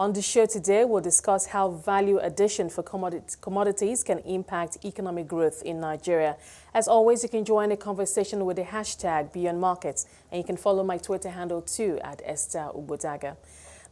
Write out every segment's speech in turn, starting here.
On the show today, we'll discuss how value addition for commodities can impact economic growth in Nigeria. As always, you can join the conversation with the hashtag Beyond Markets, and you can follow my Twitter handle too at Esther Ubodaga.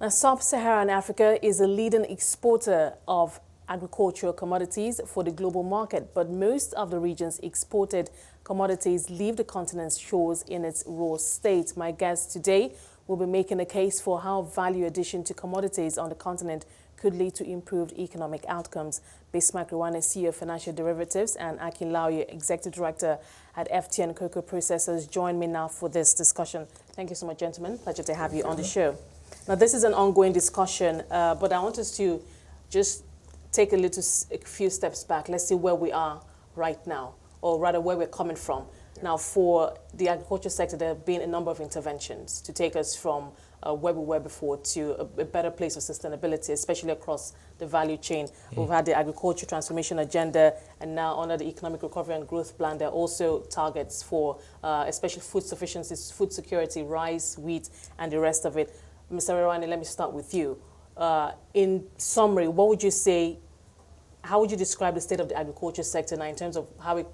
Now, Sub-Saharan Africa is a leading exporter of agricultural commodities for the global market, but most of the region's exported commodities leave the continent's shores in its raw state. My guest today will be making a case for how value addition to commodities on the continent could lead to improved economic outcomes. Bismarck Rewane, CEO of Financial Derivatives, and Akin, Laoye, Executive Director at FTN Cocoa Processors, join me now for this discussion. Thank you so much, gentlemen. Pleasure to have you on the show. Now, this is an ongoing discussion, but I want us to just take a few steps back. Let's see where we are right now, or rather where we're coming from. Now, for the agriculture sector, there have been a number of interventions to take us from where we were before to a better place of sustainability, especially across the value chain. We've had the agriculture transformation agenda, and now under the economic recovery and growth plan, there are also targets for especially food sufficiency, food security, rice, wheat, and the rest of it. Mr. Rewane, let me start with you. In summary, what would you say? How would you describe the state of the agriculture sector now in terms of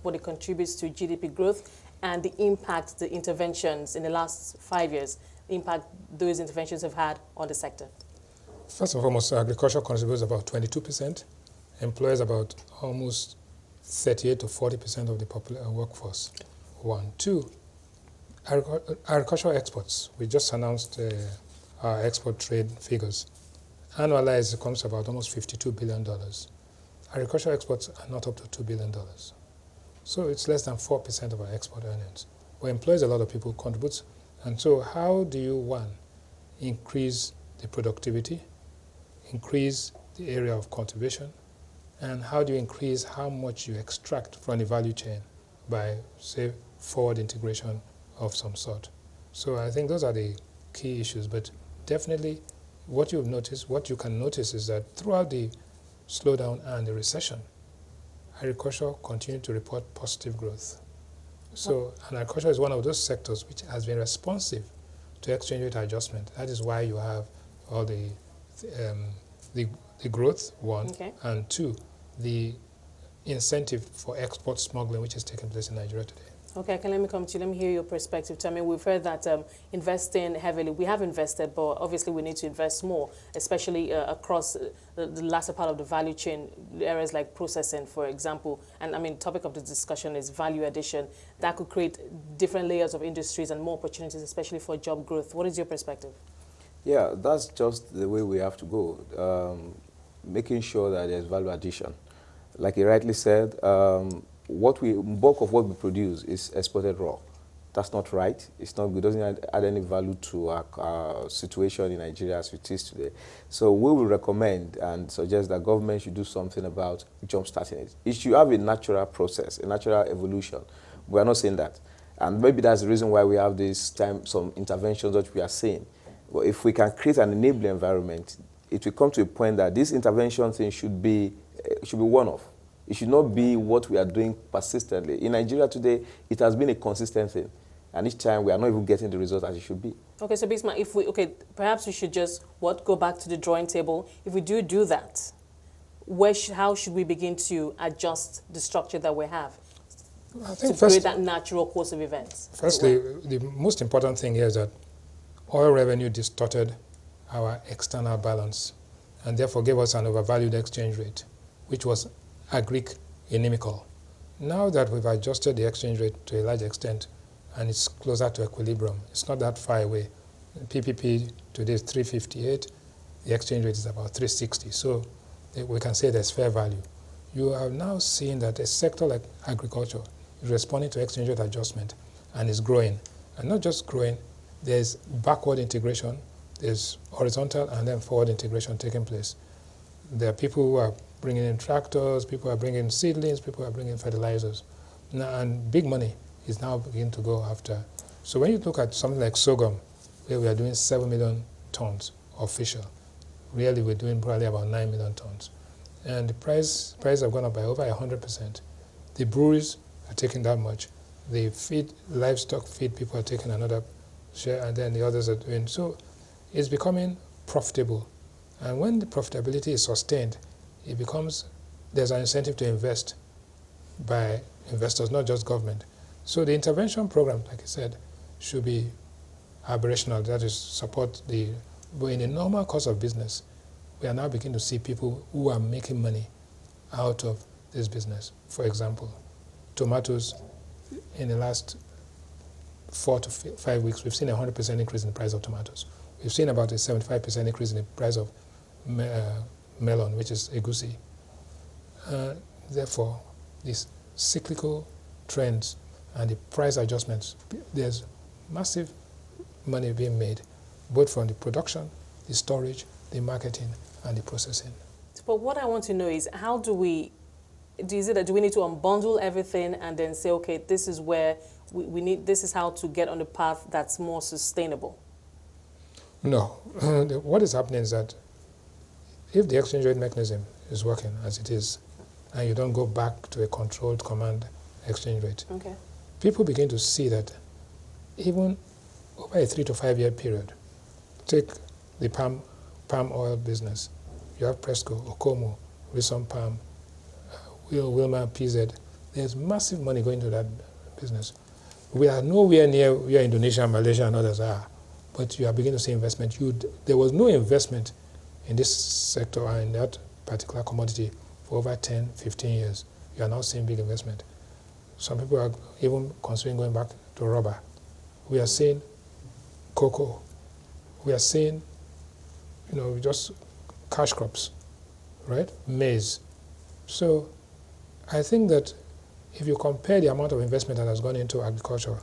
what it contributes to GDP growth and the impact the interventions in the last 5 years, the impact those interventions have had on the sector? First and foremost, agriculture contributes about 22%, employs about almost 38 to 40% of the workforce. 1. 2, agricultural exports. We just announced our export trade figures. Annualized, it comes to about almost $52 billion. Agricultural exports are not up to $2 billion. So it's less than 4% of our export earnings. But employs a lot of people, contributes. And so how do you, one, increase the productivity, increase the area of cultivation, and how do you increase how much you extract from the value chain by, say, forward integration of some sort? So I think those are the key issues. But definitely what you can notice is that throughout the slowdown and the recession, agriculture continued to report positive growth. So, and agriculture is one of those sectors which has been responsive to exchange rate adjustment. That is why you have all the growth, one, okay, and two, the incentive for export smuggling, which is taking place in Nigeria today. Okay, let me come to you. Let me hear your perspective. I mean, we've heard that investing heavily, we have invested, but obviously we need to invest more, especially across the latter part of the value chain, areas like processing, for example. And I mean, the topic of the discussion is value addition. That could create different layers of industries and more opportunities, especially for job growth. What is your perspective? Yeah, that's just the way we have to go, making sure that there's value addition. Like you rightly said, bulk of what we produce is exported raw. That's not right. It's not good. It doesn't add any value to our situation in Nigeria as it is today. So we will recommend and suggest that government should do something about jump-starting it. It should have a natural process, a natural evolution. We are not saying that. And maybe that's the reason why we have this time, some interventions that we are saying. But if we can create an enabling environment, it will come to a point that this intervention thing should be one-off. It should not be what we are doing persistently. In Nigeria today, it has been a consistent thing. And each time we are not even getting the result as it should be. Okay, so Bismarck, perhaps we should just, go back to the drawing table. If we do that, how should we begin to adjust the structure that we have to create that natural course of events? Firstly, the most important thing here is that oil revenue distorted our external balance and therefore gave us an overvalued exchange rate, which was agric inimical. Now that we've adjusted the exchange rate to a large extent and it's closer to equilibrium, it's not that far away. PPP today is 358, the exchange rate is about 360, so we can say there's fair value. You are now seeing that a sector like agriculture is responding to exchange rate adjustment and is growing. And not just growing, there's backward integration, there's horizontal and then forward integration taking place. There are people who are bringing in tractors, people are bringing seedlings, people are bringing fertilizers. Now, and big money is now beginning to go after. So when you look at something like sorghum, where we are doing 7 million tons official, really we're doing probably about 9 million tons. And the price have gone up by over 100%. The breweries are taking that much. The livestock feed people are taking another share, and then the others are doing. So it's becoming profitable And when the profitability is sustained, there's an incentive to invest by investors, not just government. So the intervention program, like I said, should be aberrational, that is, support but in a normal course of business, we are now beginning to see people who are making money out of this business. For example, tomatoes, in the last 4 to 5 weeks, we've seen a 100% increase in the price of tomatoes. We've seen about a 75% increase in the price of melon, which is egusi. Therefore, these cyclical trends and the price adjustments, there's massive money being made, both from the production, the storage, the marketing, and the processing. But what I want to know is, how do we need to unbundle everything and then say, okay, this is where this is how to get on the path that's more sustainable? No. What is happening is that if the exchange rate mechanism is working as it is, and you don't go back to a controlled command exchange rate, okay, people begin to see that even over a 3 to 5 year period, take the palm oil business. You have Presco, Okomo, Rison Palm, Wilma, PZ. There's massive money going to that business. We are nowhere near where Indonesia, Malaysia, and others are, but you are beginning to see investment. There was no investment in this sector and in that particular commodity for over 10, 15 years. You are now seeing big investment. Some people are even considering going back to rubber. We are seeing cocoa. We are seeing, just cash crops, right? Maize. So I think that if you compare the amount of investment that has gone into agriculture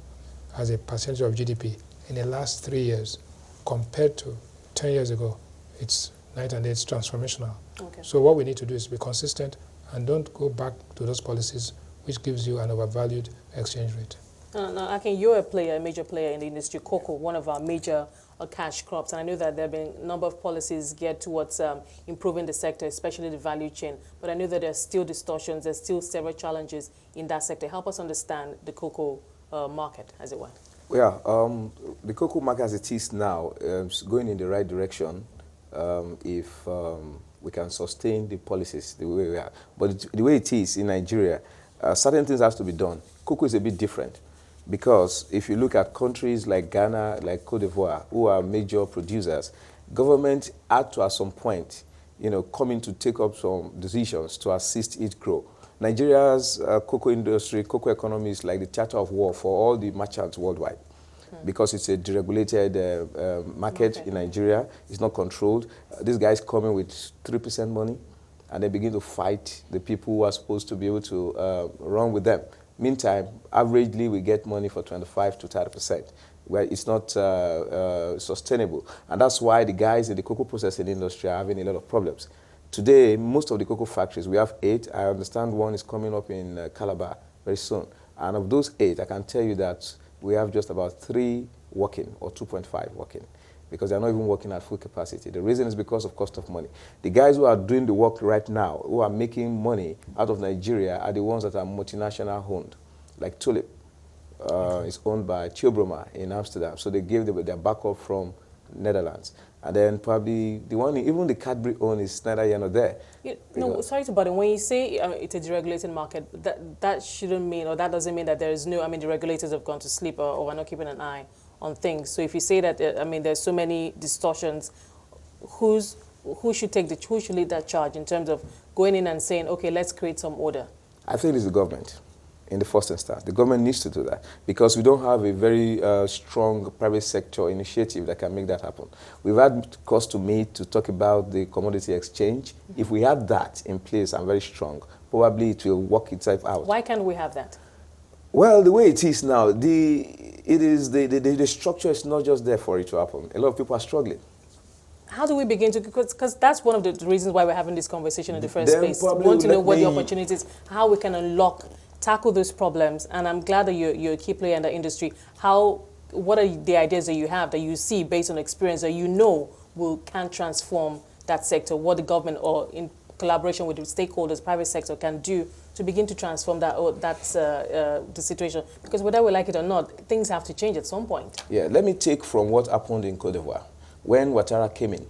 as a percentage of GDP in the last 3 years compared to 10 years ago, it's night and day, it's transformational. Okay. So what we need to do is be consistent and don't go back to those policies which gives you an overvalued exchange rate. Now, Akin, you're a major player in the industry. Cocoa, one of our major cash crops, and I know that there have been a number of policies geared towards improving the sector, especially the value chain. But I know that there's still distortions, there's still several challenges in that sector. Help us understand the cocoa market, as it were. Yeah, the cocoa market as it is now is going in the right direction if we can sustain the policies the way we are. But the way it is in Nigeria, certain things have to be done. Cocoa is a bit different. Because if you look at countries like Ghana, like Cote d'Ivoire, who are major producers, government had to, at some point, come in to take up some decisions to assist it grow. Nigeria's cocoa industry, cocoa economy is like the theater of war for all the merchants worldwide. Because it's a deregulated market in Nigeria. It's not controlled. These guys come in with 3% money, and they begin to fight the people who are supposed to be able to run with them. Meantime, averagely, we get money for 25 to 30%, where it's not sustainable. And that's why the guys in the cocoa processing industry are having a lot of problems. Today, most of the cocoa factories, we have 8. I understand one is coming up in Calabar very soon. And of those 8, I can tell you that we have just about 3 working, or 2.5 working, because they're not even working at full capacity. The reason is because of cost of money. The guys who are doing the work right now, who are making money out of Nigeria, are the ones that are multinational owned, like Tulip. It's owned by Chiobroma in Amsterdam, so they gave their backup from Netherlands. And then probably the one, even the Cadbury owned is neither here nor there. No, sorry to butt in. When you say it's a deregulated market, that shouldn't mean, or that doesn't mean that there is no, the regulators have gone to sleep or are not keeping an eye on things. So if you say that, there's so many distortions, who should lead that charge in terms of going in and saying, okay, let's create some order? I think it's the government in the first instance. The government needs to do that because we don't have a very strong private sector initiative that can make that happen. We've had calls to meet to talk about the commodity exchange. Mm-hmm. If we have that in place and very strong, probably it will work itself out. Why can't we have that? Well, the way it is now, the structure is not just there for it to happen. A lot of people are struggling. How do we begin to, because that's one of the reasons why we're having this conversation in the first place. We want to know what the opportunities, how we can tackle those problems. And I'm glad that you're a key player in the industry. What are the ideas that you have, that you see based on experience, that can transform that sector, what the government or in collaboration with the stakeholders, private sector can do to begin to transform the situation? Because whether we like it or not, things have to change at some point. Yeah, let me take from what happened in Cote d'Ivoire. When Ouattara came in,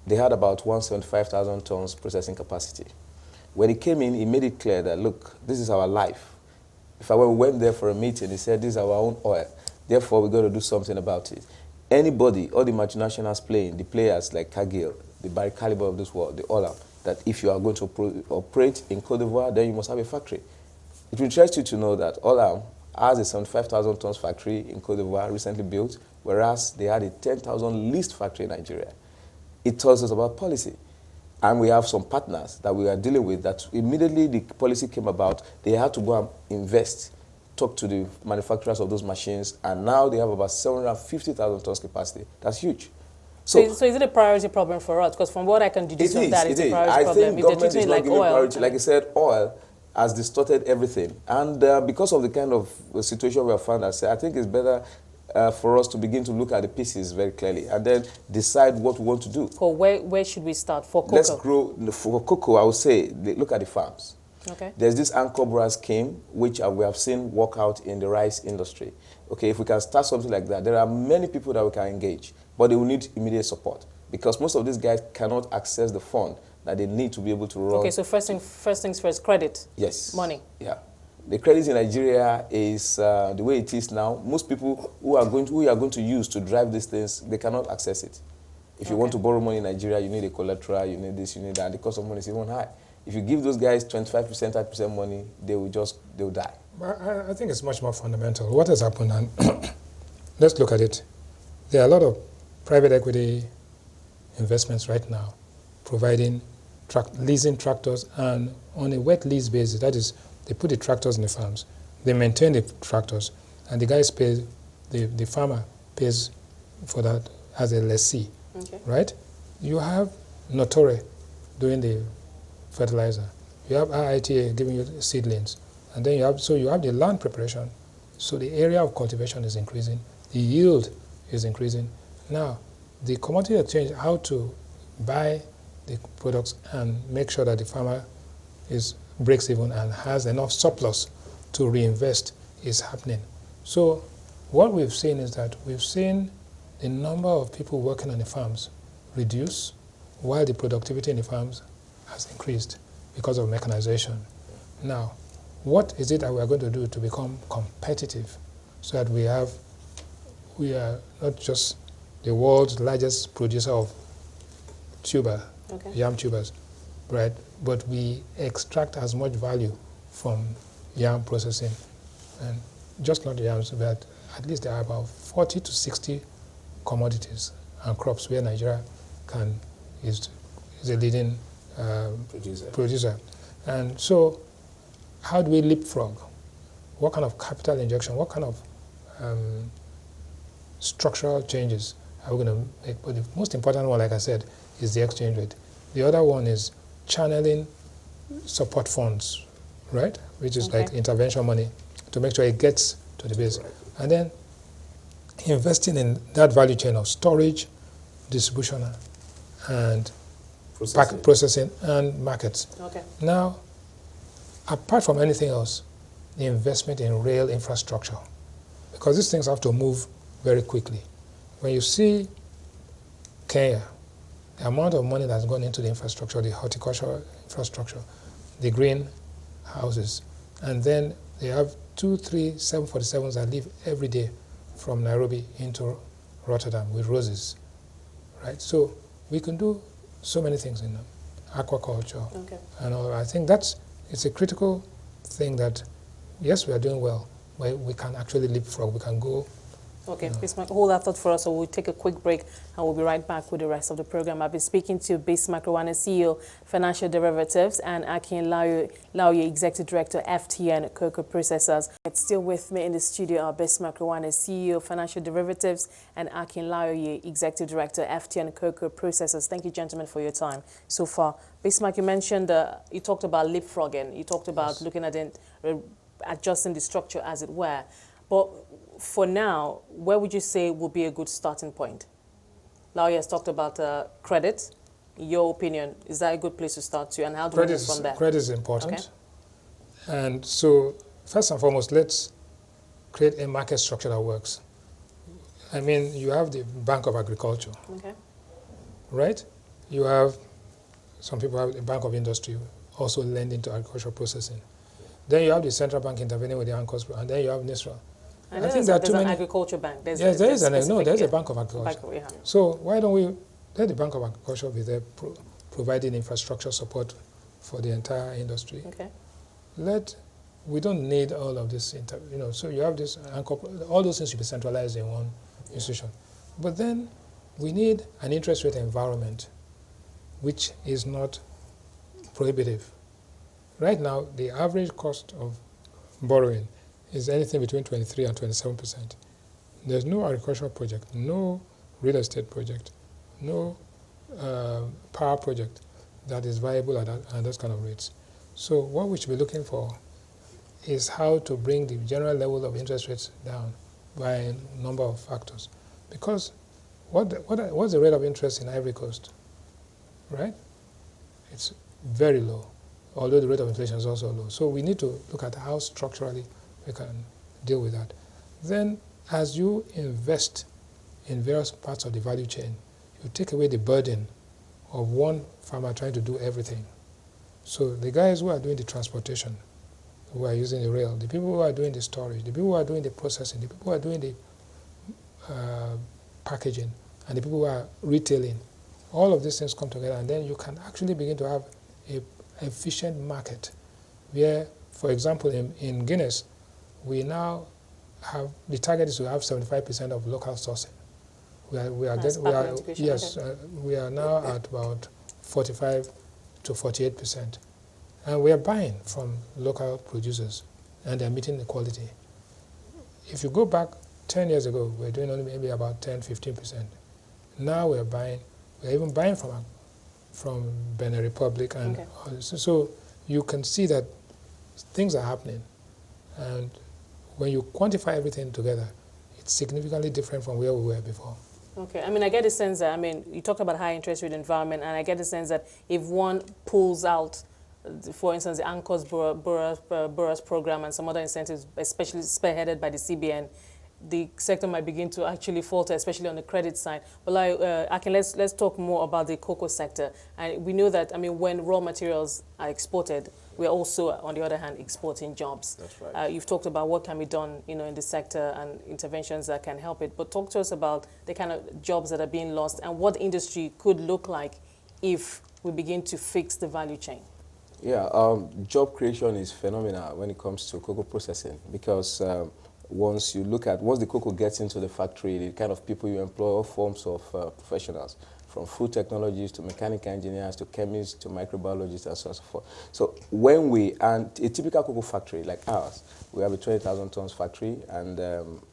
they had about 175,000 tons processing capacity. When he came in, he made it clear that, look, this is our life. If I went there for a meeting, he said, this is our own oil. Therefore, we've got to do something about it. Anybody, all the multinationals playing, the players like Cargill, the Barry Caliber of this world, they all have, that if you are going to operate in Cote d'Ivoire, then you must have a factory. It will interest you to know that Olam has a 75,000 tons factory in Cote d'Ivoire recently built, whereas they had a 10,000 leased factory in Nigeria. It tells us about policy. And we have some partners that we are dealing with that immediately the policy came about, they had to go and invest, talk to the manufacturers of those machines, and now they have about 750,000 tons capacity. That's huge. So is it a priority problem for us? Because from what I can deduce from that, it's a priority problem. I think government is not giving priority. Like I said, oil has distorted everything. And because of the kind of situation we have found ourselves, I think it's better for us to begin to look at the pieces very clearly and then decide what we want to do. For where should we start? For cocoa? Let's grow. For cocoa, I would say, look at the farms. Okay. There's this Anchor Brand scheme, which we have seen work out in the rice industry. Okay, if we can start something like that, there are many people that we can engage, but they will need immediate support because most of these guys cannot access the fund that they need to be able to run. Okay, so first things first, credit. Yes. Money. Yeah. The credit in Nigeria is the way it is now. Most people who are going to use to drive these things, they cannot access it. If you want to borrow money in Nigeria, you need a collateral, you need this, you need that. The cost of money is even high. If you give those guys 25%, 30% money, they'll die. I think it's much more fundamental. What has happened, and let's look at it. There are a lot of private equity investments right now providing leasing tractors, and on a wet lease basis, that is, they put the tractors in the farms, they maintain the tractors, and the guys pay, the farmer pays for that as a lessee, right? You have Notore doing the fertilizer, you have IITA giving you seedlings, and then you have the land preparation, so the area of cultivation is increasing, the yield is increasing. Now, the commodity exchange, how to buy the products and make sure that the farmer breaks even and has enough surplus to reinvest is happening. So what we've seen is that we've seen the number of people working on the farms reduce while the productivity in the farms has increased because of mechanization. Now, what is it that we are going to do to become competitive so that we are not just the world's largest producer of yam tubers, right? But we extract as much value from yam processing, and just not yams, but at least there are about 40 to 60 commodities and crops where Nigeria is a leading producer. And so, how do we leapfrog? What kind of capital injection? What kind of structural changes are we going to make? But the most important one, like I said, is the exchange rate. The other one is channeling support funds, right? Which is like intervention money to make sure it gets to the base. And then investing in that value chain of storage, distribution, and processing and markets. Now, apart from anything else, the investment in rail infrastructure, because these things have to move very quickly. When you see Kenya, the amount of money that's gone into the infrastructure, the horticultural infrastructure, the green houses, and then they have 2-3 747s that leave every day from Nairobi into Rotterdam with roses, right? So we can do so many things in aquaculture, and all. I think it's a critical thing that, yes, we are doing well, but we can actually leapfrog. We can go. Okay, Bismarck, hold that thought for us, so we'll take a quick break and we'll be right back with the rest of the program. I've been speaking to Bismarck Rewane, CEO, Financial Derivatives, and Akin Laoye, Executive Director, FTN Cocoa Processors. It's still with me in the studio are Bismarck Rewane, CEO, Financial Derivatives, and Akin Laoye, Executive Director, FTN Cocoa Processors. Thank you, gentlemen, for your time so far. Bismarck, you mentioned, you talked about leapfrogging. You talked about looking at it, adjusting the structure, as it were. But for now, where would you say would be a good starting point? Laoye has talked about credit. In your opinion, is that a good place to start to, and how do we move from there? Credit is important. And so, first and foremost, let's create a market structure that works. I mean, you have the Bank of Agriculture, right? You have some people have the Bank of Industry also lending to agricultural processing. Then you have the central bank intervening with the anchors, and then you have NISRA. I think there's an agriculture bank. There's a Bank of Agriculture. So why don't we let the Bank of Agriculture be there providing infrastructure support for the entire industry? Okay. We don't need all of this, so you have this, all those things should be centralized in one institution. But then we need an interest rate environment which is not prohibitive. Right now, the average cost of borrowing is anything between 23 and 27%. There's no agricultural project, no real estate project, no power project that is viable at those kind of rates. So what we should be looking for is how to bring the general level of interest rates down by a number of factors. Because what's the rate of interest in Ivory Coast, right? It's very low, although the rate of inflation is also low. So we need to look at how structurally we can deal with that. Then as you invest in various parts of the value chain, you take away the burden of one farmer trying to do everything. So the guys who are doing the transportation, who are using the rail, the people who are doing the storage, the people who are doing the processing, the people who are doing the packaging, and the people who are retailing, all of these things come together, and then you can actually begin to have an efficient market where, for example, in Guinness, we now have, the target is to have 75% of local sourcing. We are now at about 45 to 48%. And we are buying from local producers, and they're meeting the quality. If you go back 10 years ago, we were doing only maybe about 10, 15%. Now we're even buying from Benin Republic. And so you can see that things are happening. And when you quantify everything together, it's significantly different from where we were before. Okay, I get the sense that, you talked about high interest rate environment, and I get the sense that if one pulls out, for instance, the ANCOS Burroughs program and some other incentives, especially spearheaded by the CBN, the sector might begin to actually falter, especially on the credit side. But Akin, let's talk more about the cocoa sector. And we know that, when raw materials are exported, we're also, on the other hand, exporting jobs. That's right. You've talked about what can be done, in the sector and interventions that can help it. But talk to us about the kind of jobs that are being lost and what industry could look like if we begin to fix the value chain. Yeah, job creation is phenomenal when it comes to cocoa processing, because once the cocoa gets into the factory, the kind of people you employ, all forms of professionals, from food technologists to mechanical engineers to chemists to microbiologists and so on and so forth. So a typical cocoa factory like ours, we have a 20,000 tons factory, and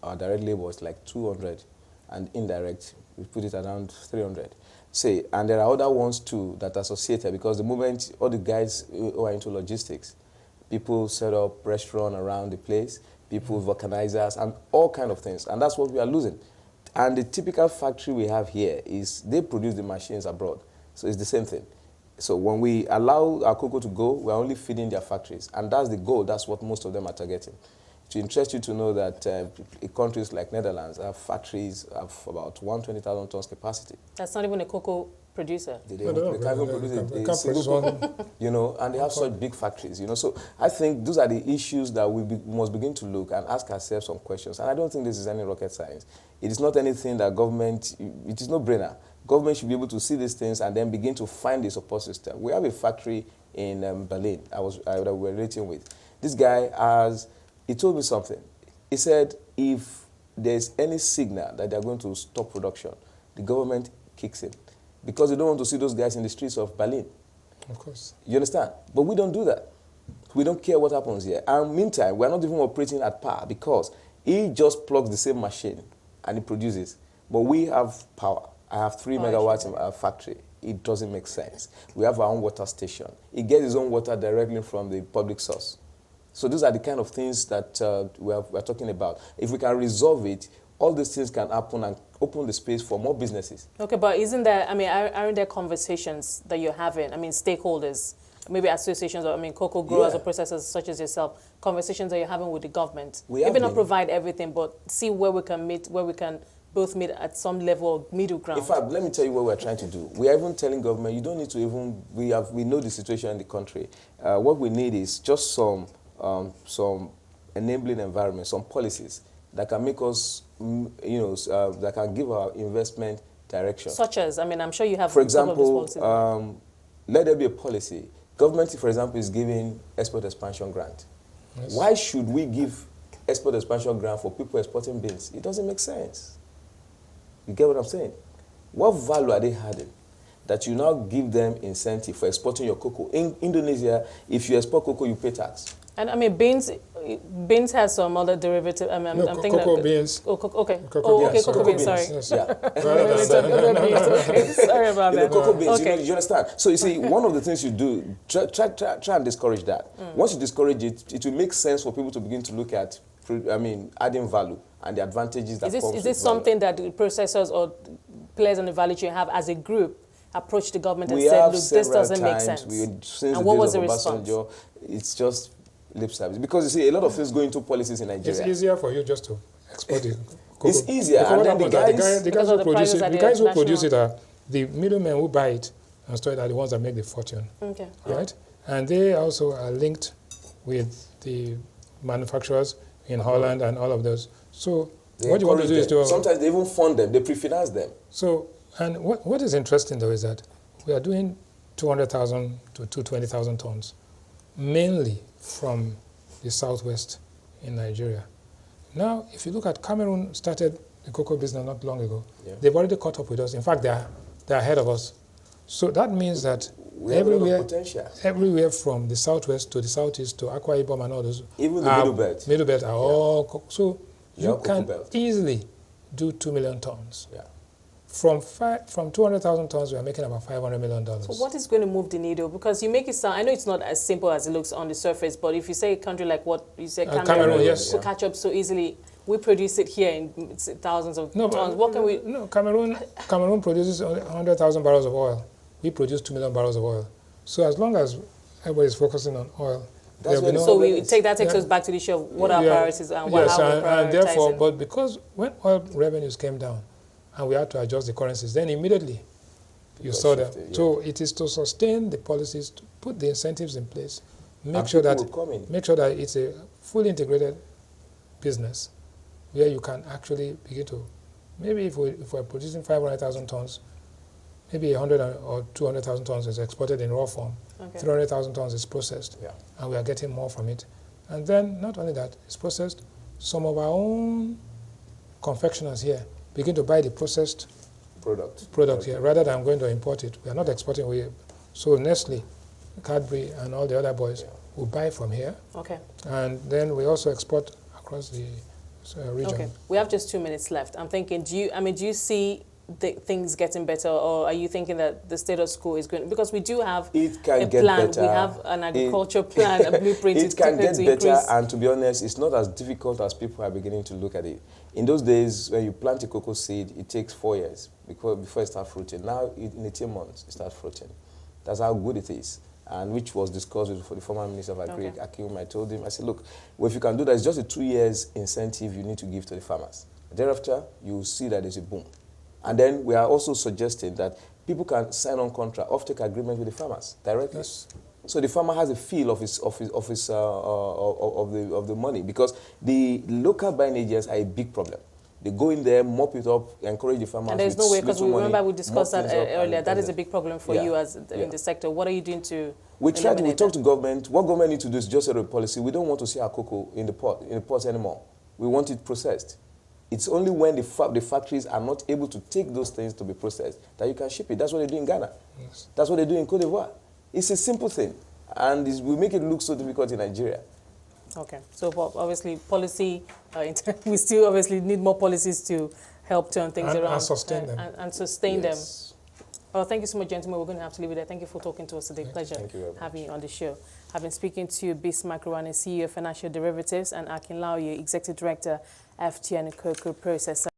our direct labor is like 200, and indirect, we put it around 300. And there are other ones too that are associated, because the moment all the guys who are into logistics, people set up restaurants around the place, people vulcanizers and all kind of things, and that's what we are losing. And the typical factory we have here is they produce the machines abroad, so it's the same thing. So when we allow our cocoa to go, we're only feeding their factories, and that's the goal. That's what most of them are targeting. To interest you to know that countries like Netherlands have factories of about 120,000 tons capacity. That's not even a cocoa producer. They can't even produce a single cocoa, and they have such big factories, So I think those are the issues that we must begin to look and ask ourselves some questions. And I don't think this is any rocket science. It is not anything that it is no brainer. Government should be able to see these things and then begin to find the support system. We have a factory in Berlin that we were relating with. This guy he told me something. He said if there's any signal that they're going to stop production, the government kicks in, because they don't want to see those guys in the streets of Berlin. Of course. You understand? But we don't do that. We don't care what happens here. And meantime, we're not even operating at par, because he just plugs the same machine and he produces. But we have power. I have 3 megawatts in our factory. It doesn't make sense. We have our own water station. He gets his own water directly from the public source. So those are the kind of things that we're talking about. If we can resolve it, all these things can happen and open the space for more businesses. Okay, but isn't there, aren't there conversations that you're having? stakeholders, maybe associations, or cocoa growers or processors such as yourself, conversations that you're having with the government. Maybe not provide everything, but see where we can meet, where we can both meet at some level of middle ground. In fact, let me tell you what we're trying to do. We are even telling government, you don't need to even, we know the situation in the country. What we need is just some enabling environment, some policies that can make us, that can give our investment direction. Such as, I mean, I'm sure you have. For example, let there be a policy. Government, for example, is giving export expansion grant. Yes. Why should we give export expansion grant for people exporting beans? It doesn't make sense. You get what I'm saying? What value are they adding that you now give them incentive for exporting your cocoa? In Indonesia, if you export cocoa, you pay tax. And I mean, beans has some other derivative. I'm thinking cocoa beans. Oh, okay. Cocoa beans. Sorry. Yes. Yeah. Sorry about that. Cocoa beans. Okay. You understand? So you see, one of the things you do, try and discourage that. Once you discourage it, it will make sense for people to begin to look at, adding value and the advantages that come. Is this something that the processors or players on the value chain have as a group approached the government and said, look, this doesn't make sense? And what was the response? It's just lip service. Because you see, a lot of things go into policies in Nigeria. It's easier for you just to export it. It's easier. And then the guys who produce it are the middlemen who buy it and store it are the ones that make the fortune. Okay. Right? And they also are linked with the manufacturers in Holland and all of those. So what you want to do is to... Sometimes they even fund them. They pre-finance them. So, and what is interesting though is that we are doing 200,000 to 220,000 tons, mainly from the southwest in Nigeria. Now, if you look at Cameroon, started the cocoa business not long ago. Yeah. They've already caught up with us. In fact, they're ahead of us. So that means that everywhere from the southwest to the southeast to Akwa Ibom and all those, even the middle belt are all so you can easily do 2 million tons. Yeah. From 200,000 tons, we are making about $500 million. So what is going to move the needle? Because you make it sound, I know it's not as simple as it looks on the surface, but if you say a country like what you said, Cameroon, yes, will catch up so easily, we produce it here in thousands of tons. What can we... No, Cameroon produces 100,000 barrels of oil. We produce 2 million barrels of oil. So as long as everybody's focusing on oil, so we take us back to the issue of what our priorities are and how we're prioritizing. And therefore, but because when oil revenues came down, and we had to adjust the currencies, then immediately you saw that. Yeah. So it is to sustain the policies, to put the incentives in place, make sure that it's a fully integrated business where you can actually begin to, maybe if we're producing 500,000 tons, maybe 100 or 200,000 tons is exported in raw form, 300,000 tons is processed, and we are getting more from it. And then not only that, it's processed, some of our own confectioners here begin to buy the processed product here rather than going to import it. We are not exporting. So Nestle, Cadbury, and all the other boys will buy from here. Okay. And then we also export across the region. Okay. We have just 2 minutes left. I'm thinking, do you see things getting better, or are you thinking that the status quo is going? Because we do have a plan. We have an agriculture plan, a blueprint. It can get better, and to be honest, it's not as difficult as people are beginning to look at it. In those days, when you plant a cocoa seed, it takes 4 years before it starts fruiting. Now, in 18 months, it starts fruiting. That's how good it is, and which was discussed with the former Minister of Agri, Akin. I told him, I said, look, well, if you can do that, it's just a 2 years incentive you need to give to the farmers. Thereafter, you will see that there's a boom. And then we are also suggesting that people can sign on contract, offtake agreement with the farmers directly. Yes. So the farmer has a feel of the money, because the local buying agents are a big problem. They go in there, mop it up, encourage the farmers. And there's no way, because we remember we discussed that earlier. That is a big problem for you as in the sector. What are you doing to? We talk to government. What government needs to do is just set a policy. We don't want to see our cocoa in the ports anymore. We want it processed. It's only when the factories are not able to take those things to be processed that you can ship it. That's what they do in Ghana. Yes. That's what they do in Cote d'Ivoire. It's a simple thing, and we make it look so difficult in Nigeria. Okay, so obviously policy, we still obviously need more policies to help turn things around. And sustain them. And sustain them. Well, thank you so much, gentlemen. We're going to have to leave it there. Thank you for talking to us today. Pleasure having you on the show. I've been speaking to Bismarck Rewane, CEO of Financial Derivatives, and Akin Laoye, Executive Director, FTN Cocoa Processors.